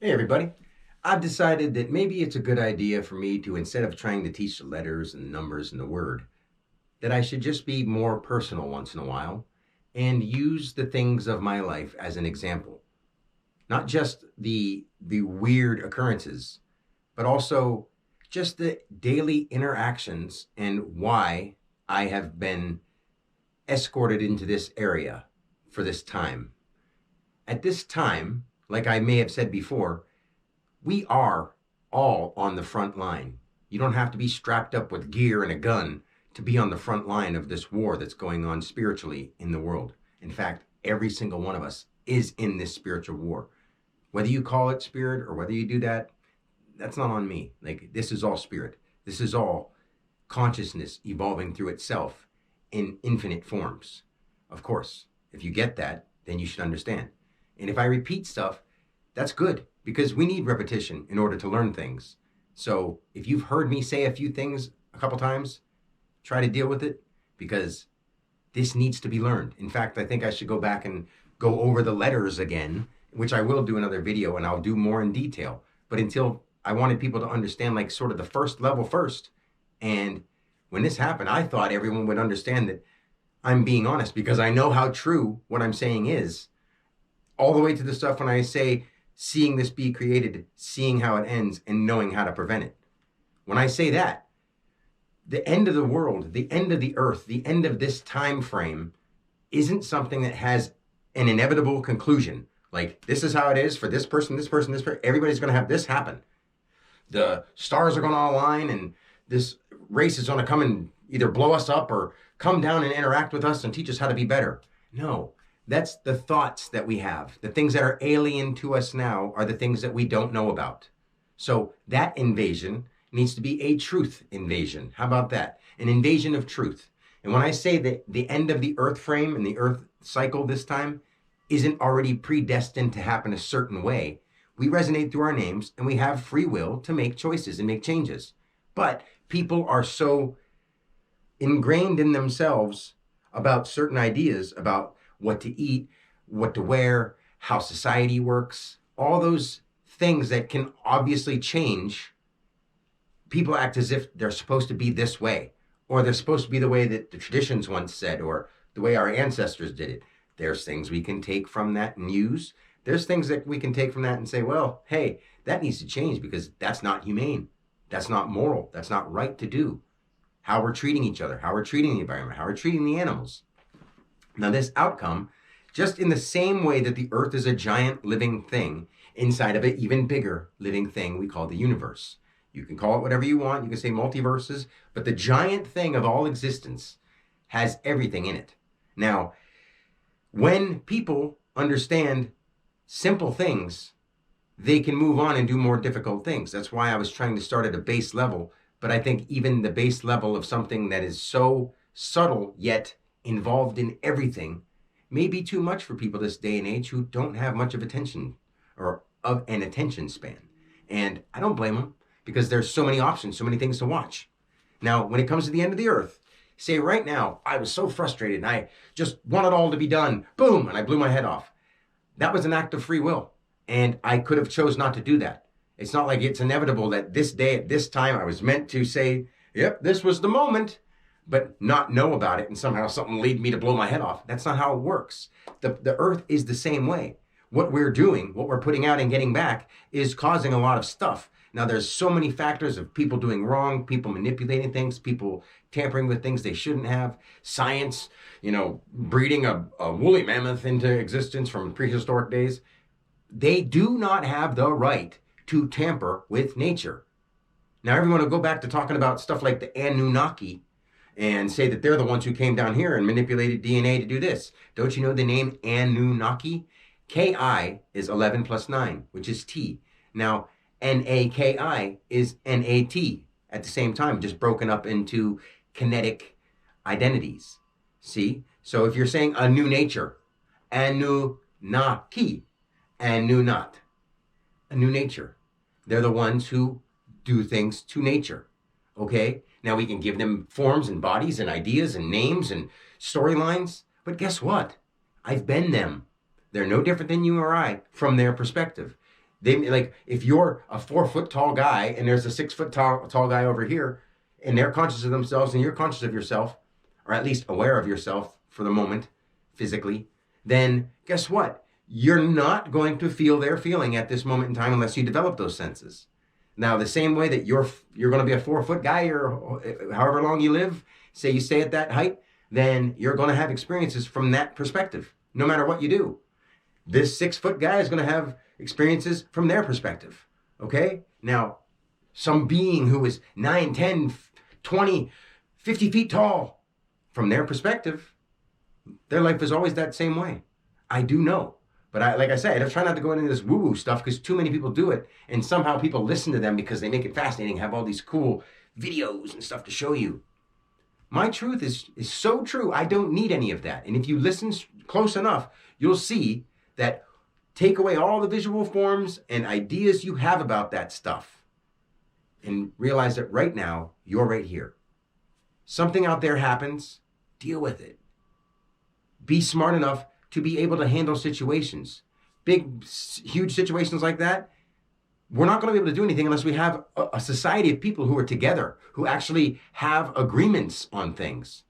Hey, everybody. I've decided that maybe it's a good idea for me to, instead of trying to teach the letters and the numbers and the word, that I should just be more personal once in a while and use the things of my life as an example. Not just the weird occurrences, but also just the daily interactions and why I have been escorted into this area for this time. At this time, like I may have said before, we are all on the front line. You don't have to be strapped up with gear and a gun to be on the front line of this war that's going on spiritually in the world. In fact, every single one of us is in this spiritual war. Whether you call it spirit or whether you do that, that's not on me. Like, this is all spirit. This is all consciousness evolving through itself in infinite forms. Of course, if you get that, then you should understand. And if I repeat stuff, that's good because we need repetition in order to learn things. So if you've heard me say a few things a couple times, try to deal with it because this needs to be learned. In fact, I think I should go back and go over the letters again, which I will do another video and I'll do more in detail. But until I wanted people to understand like sort of the first level first. And when this happened, I thought everyone would understand that I'm being honest because I know how true what I'm saying is. All the way to the stuff when I say seeing this be created, seeing how it ends, and knowing how to prevent it. When I say that, the end of the world, the end of the earth, the end of this time frame isn't something that has an inevitable conclusion. Like, this is how it is for this person, this person, this person. Everybody's going to have this happen. The stars are going to align, and this race is going to come and either blow us up or come down and interact with us and teach us how to be better. No. That's the thoughts that we have. The things that are alien to us now are the things that we don't know about. So that invasion needs to be a truth invasion. How about that? An invasion of truth. And when I say that the end of the earth frame and the earth cycle this time isn't already predestined to happen a certain way, we resonate through our names and we have free will to make choices and make changes. But people are so ingrained in themselves about certain ideas about what to eat, what to wear, how society works, all those things that can obviously change. People act as if they're supposed to be this way, or they're supposed to be the way that the traditions once said, or the way our ancestors did it. There's things we can take from that and use. There's things that we can take from that and say, well, hey, that needs to change because that's not humane. That's not moral. That's not right to do. How we're treating each other, how we're treating the environment, how we're treating the animals. Now, this outcome, just in the same way that the earth is a giant living thing, inside of an even bigger living thing we call the universe. You can call it whatever you want. You can say multiverses, but the giant thing of all existence has everything in it. Now, when people understand simple things, they can move on and do more difficult things. That's why I was trying to start at a base level, but I think even the base level of something that is so subtle yet involved in everything may be too much for people this day and age who don't have much of attention or of an attention span. And I don't blame them because there's so many options, so many things to watch. Now, when it comes to the end of the earth, say right now, I was so frustrated and I just want it all to be done. Boom, and I blew my head off. That was an act of free will. And I could have chose not to do that. It's not like it's inevitable that this day at this time I was meant to say, yep, this was the moment, but not know about it and somehow something lead me to blow my head off. That's not how it works. The earth is the same way. What we're doing, what we're putting out and getting back is causing a lot of stuff. Now there's so many factors of people doing wrong, people manipulating things, people tampering with things they shouldn't have, science, breeding a woolly mammoth into existence from prehistoric days. They do not have the right to tamper with nature. Now everyone will go back to talking about stuff like the Anunnaki and say that they're the ones who came down here and manipulated DNA to do this. Don't you know the name Anunnaki? Ki is 11 plus 9, which is T. Now, Naki is Nat at the same time, just broken up into kinetic identities. See? So if you're saying a new nature, Anunnaki, Anunnat, a new nature. They're the ones who do things to nature. Okay? Now we can give them forms and bodies and ideas and names and storylines, but guess what? I've been them. They're no different than you or I from their perspective. They like if you're a 4 foot tall guy and there's a 6 foot tall guy over here, and they're conscious of themselves and you're conscious of yourself, or at least aware of yourself for the moment, physically, then guess what? You're not going to feel their feeling at this moment in time unless you develop those senses. Now, the same way that you're going to be a 4 foot guy or however long you live, say you stay at that height, then you're going to have experiences from that perspective, no matter what you do. This 6 foot guy is going to have experiences from their perspective. Okay? Now, some being who is 9, 10, 20, 50 feet tall, from their perspective, their life is always that same way. I do know. But like I said, I try not to go into this woo-woo stuff because too many people do it, and somehow people listen to them because they make it fascinating, have all these cool videos and stuff to show you. My truth is so true. I don't need any of that. And if you listen close enough, you'll see that take away all the visual forms and ideas you have about that stuff and realize that right now, you're right here. Something out there happens, deal with it. Be smart enough to be able to handle situations. Big, huge situations like that, we're not going to be able to do anything unless we have a society of people who are together, who actually have agreements on things.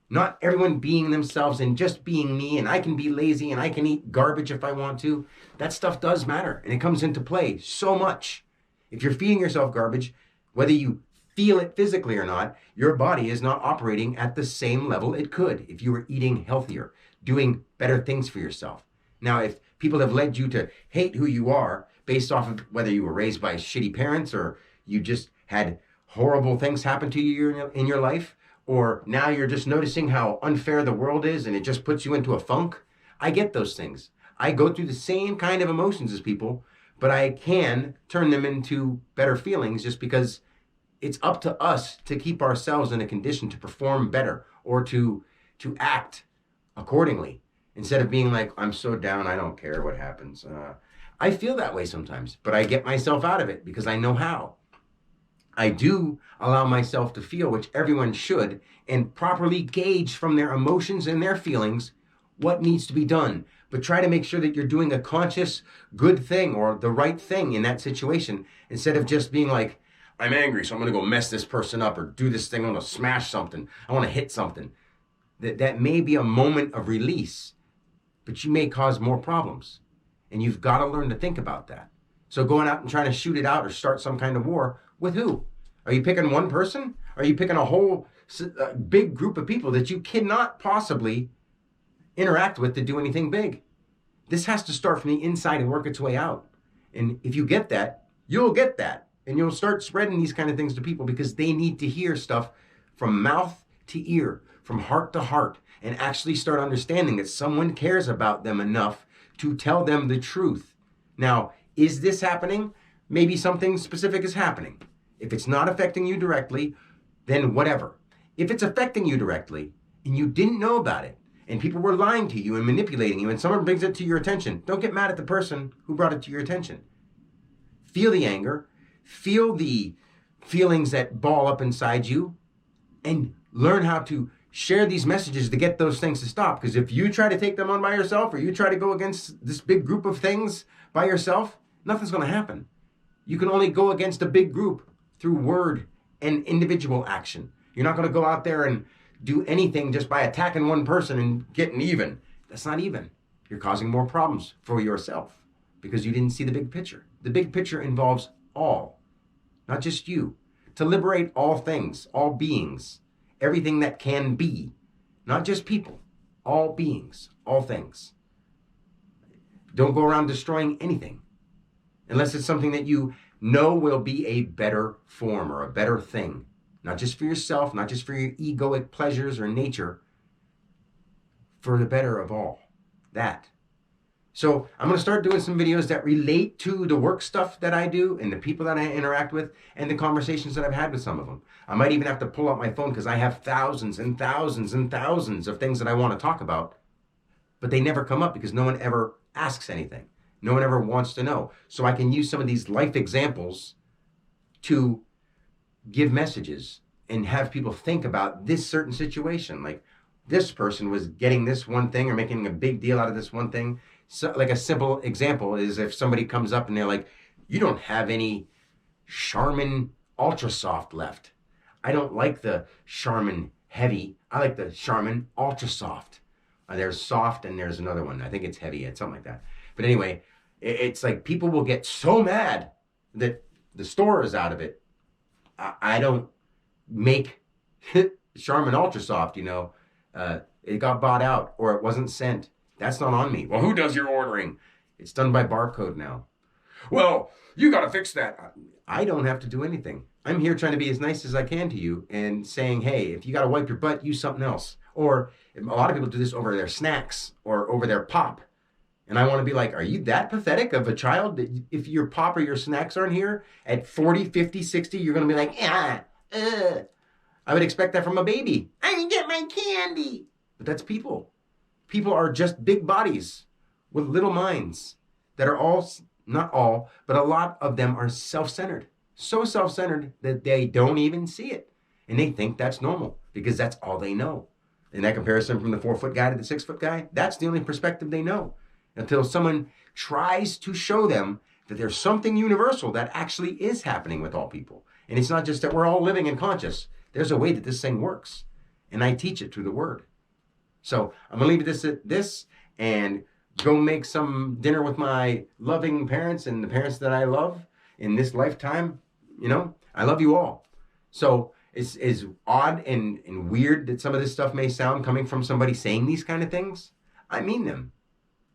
Not everyone being themselves and just being me, and I can be lazy and I can eat garbage if I want to. That stuff does matter, and it comes into play so much. If you're feeding yourself garbage, whether you feel it physically or not, your body is not operating at the same level it could if you were eating healthier, doing better things for yourself. Now, if people have led you to hate who you are based off of whether you were raised by shitty parents or you just had horrible things happen to you in your life, or now you're just noticing how unfair the world is and it just puts you into a funk, I get those things. I go through the same kind of emotions as people, but I can turn them into better feelings just because it's up to us to keep ourselves in a condition to perform better or to act accordingly, instead of being like, I'm so down, I don't care what happens. I feel that way sometimes, but I get myself out of it because I know how. I do allow myself to feel, which everyone should, and properly gauge from their emotions and their feelings what needs to be done. But try to make sure that you're doing a conscious, good thing or the right thing in that situation, instead of just being like, I'm angry, so I'm going to go mess this person up or do this thing. I'm going to smash something. I want to hit something. That may be a moment of release, but you may cause more problems. And you've got to learn to think about that. So going out and trying to shoot it out or start some kind of war, with who? Are you picking one person? Are you picking a whole big group of people that you cannot possibly interact with to do anything big? This has to start from the inside and work its way out. And if you get that, you'll get that. And you'll start spreading these kind of things to people because they need to hear stuff from mouth to ear, from heart to heart, and actually start understanding that someone cares about them enough to tell them the truth. Now, is this happening? Maybe something specific is happening. If it's not affecting you directly, then whatever. If it's affecting you directly and you didn't know about it, and people were lying to you and manipulating you, and someone brings it to your attention, don't get mad at the person who brought it to your attention. Feel the anger, feel the feelings that ball up inside you, and learn how to share these messages to get those things to stop. Because if you try to take them on by yourself, or you try to go against this big group of things by yourself, nothing's going to happen. You can only go against a big group through word and individual action. You're not going to go out there and do anything just by attacking one person and getting even. That's not even. You're causing more problems for yourself because you didn't see the big picture. The big picture involves all, not just you. To liberate all things, all beings, everything that can be, not just people, all beings, all things. Don't go around destroying anything unless it's something that you know will be a better form or a better thing. Not just for yourself, not just for your egoic pleasures or nature, for the better of all. That. So I'm going to start doing some videos that relate to the work stuff that I do and the people that I interact with and the conversations that I've had with some of them. I might even have to pull out my phone because I have thousands and thousands and thousands of things that I want to talk about, but they never come up because no one ever asks anything. No one ever wants to know. So I can use some of these life examples to give messages and have people think about this certain situation. Like this person was getting this one thing or making a big deal out of this one thing. So like a simple example is if somebody comes up and they're like, You don't have any Charmin Ultra Soft left. I don't like the Charmin Heavy. I like the Charmin Ultra Soft. There's soft and there's another one. I think it's heavy. It's something like that. But anyway, it's like people will get so mad that the store is out of it. I don't make Charmin Ultra Soft, it got bought out or it wasn't sent. That's not on me. Well, who does your ordering? It's done by barcode now. Well, you got to fix that. I don't have to do anything. I'm here trying to be as nice as I can to you and saying, hey, if you got to wipe your butt, use something else. Or a lot of people do this over their snacks or over their pop. And I want to be like, are you that pathetic of a child that if your pop or your snacks aren't here at 40, 50, 60, you're going to be like, I would expect that from a baby. I didn't get my candy. But that's people. People are just big bodies with little minds that are all, not all, but a lot of them are self-centered. So self-centered that they don't even see it. And they think that's normal because that's all they know. In that comparison from the 4-foot guy to the 6-foot guy, that's the only perspective they know. Until someone tries to show them that there's something universal that actually is happening with all people. And it's not just that we're all living and conscious. There's a way that this thing works. And I teach it through the word. So I'm going to leave this at this and go make some dinner with my loving parents and the parents that I love in this lifetime. I love you all. So it's as odd and weird that some of this stuff may sound coming from somebody saying these kind of things. I mean them.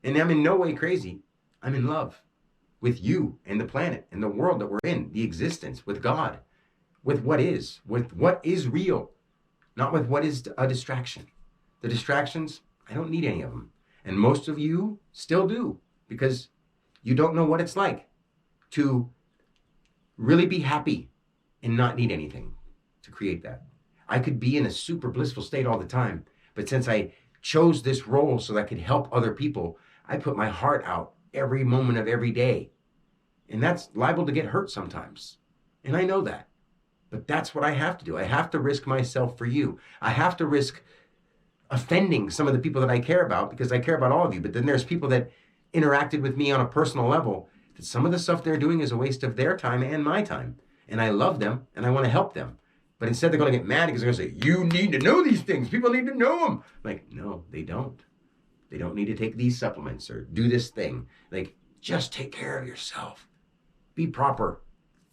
And I'm in no way crazy. I'm in love with you and the planet and the world that we're in, the existence, with God, with what is real, not with what is a distraction. The distractions, I don't need any of them. And most of you still do because you don't know what it's like to really be happy and not need anything to create that. I could be in a super blissful state all the time, but since I chose this role so that I could help other people, I put my heart out every moment of every day. And that's liable to get hurt sometimes. And I know that. But that's what I have to do. I have to risk myself for you. I have to risk offending some of the people that I care about because I care about all of you. But then there's people that interacted with me on a personal level that some of the stuff they're doing is a waste of their time and my time. And I love them and I want to help them. But instead they're going to get mad because they're going to say, you need to know these things. People need to know them. I'm like, no, they don't. They don't need to take these supplements or do this thing. Like, just take care of yourself. Be proper.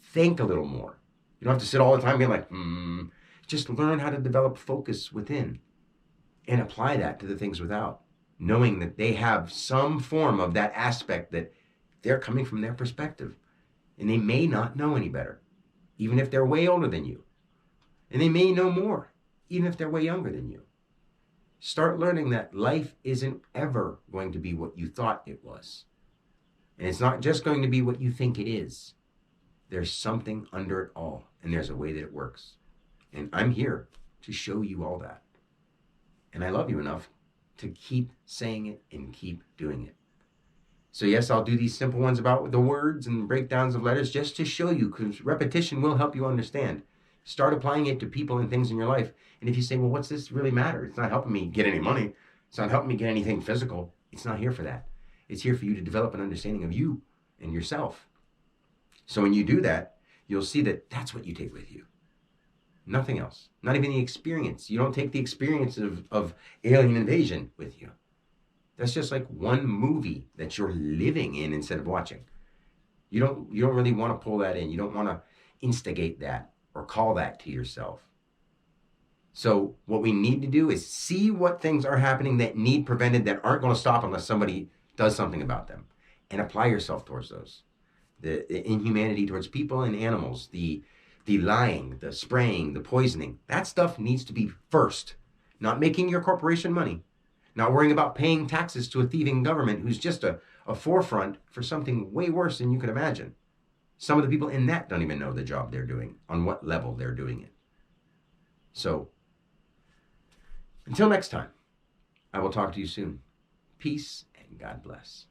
Think a little more. You don't have to sit all the time being like, Just learn how to develop focus within and apply that to the things without, knowing that they have some form of that aspect that they're coming from their perspective. And they may not know any better, even if they're way older than you. And they may know more, even if they're way younger than you. Start learning that life isn't ever going to be what you thought it was. And it's not just going to be what you think it is. There's something under it all, and there's a way that it works. And I'm here to show you all that. And I love you enough to keep saying it and keep doing it. So yes, I'll do these simple ones about the words and breakdowns of letters just to show you, because repetition will help you understand. Start applying it to people and things in your life. And if you say, well, what's this really matter? It's not helping me get any money. It's not helping me get anything physical. It's not here for that. It's here for you to develop an understanding of you and yourself. So when you do that, you'll see that that's what you take with you. Nothing else. Not even the experience. You don't take the experience of alien invasion with you. That's just like one movie that you're living in instead of watching. You don't really want to pull that in. You don't want to instigate that or call that to yourself. So what we need to do is see what things are happening that need prevented, that aren't going to stop unless somebody does something about them, and apply yourself towards those. The inhumanity towards people and animals, the lying, the spraying, the poisoning, that stuff needs to be first. Not making your corporation money, not worrying about paying taxes to a thieving government who's just a forefront for something way worse than you could imagine. Some of the people in that don't even know the job they're doing, on what level they're doing it. So, until next time, I will talk to you soon. Peace and God bless.